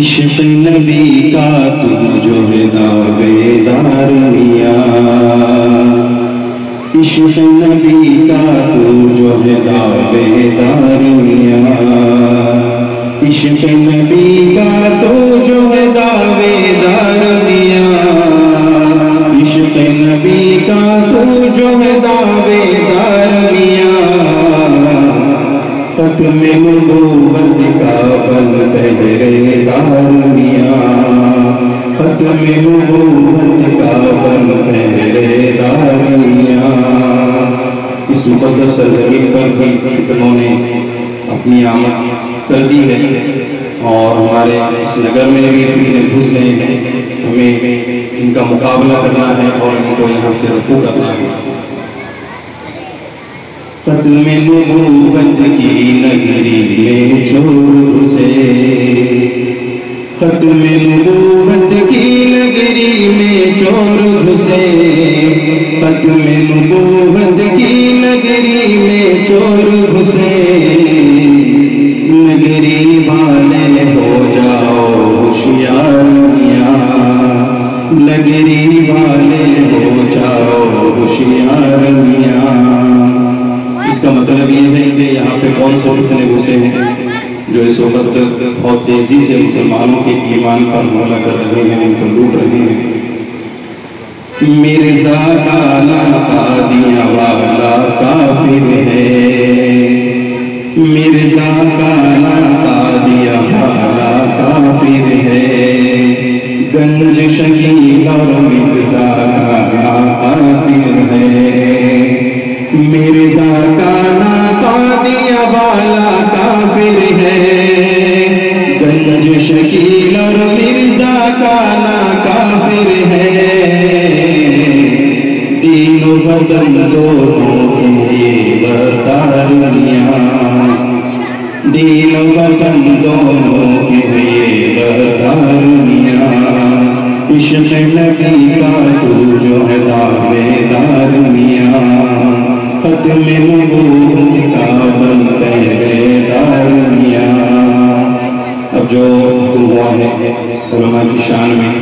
عشق نبی کا تو جو ہے دعویدار میاں، عشق نبی کا تو جو ہے دعویدار میاں، عشق نبی کا تو جو ہے دعویدار میاں، عشق نبی کا تو جو ہے دعویدار میاں، ختم نبوت کا بن پہرے دار میاں، ختم نبوت کا بن پہرے دار میاں۔ اس مقدس سرزمین پر بھی انہوں نے اپنی آمد کر دی ہے اور ہمارے اس نگر میں بھی اتنے گھس گئے ہیں، ہمیں ان کا مقابلہ کرنا ہے اور ان کو یہاں سے رفو کرنا ہے۔ ختم نبوت کی نگری میں چور گھسے، ختم نبوت کی نگری میں چور گھسے، ختم نبوت کی نگری میں چور گھسے، نگری والے ہو جاؤ ہوشیار میاں، نگری والے ہو جاؤ ہوشیار میاں۔ اس کا مطلب یہ ہے کہ یہاں پہ کون سے فتنے گھسے ہیں جو اس وقت بہت تیزی سے مسلمانوں کے ایمان پر حملہ کر رہے ہیں، ان کو لوٹ رہے ہیں۔ مرزا لالا قادیاں والا کافر ہے، مرزا لالا قادیاں والا کافر ہے، گنج شکیل اور مرزا لالا قادر ہے، مرزا لالا قادیاں والا کافر ہے، گنج شکیل اور مرزا لالا کافر ہے، دین و بدن دونوں کے یہ بردار میاں، دین و بدن دونوں کے یہ بردار میاں، عشق نبی کا تو جو ہے دعویدار میاں، ختم نبوت کا بن پہرےدار میاں۔ اب جو ہوا ہے علماء کی شان میں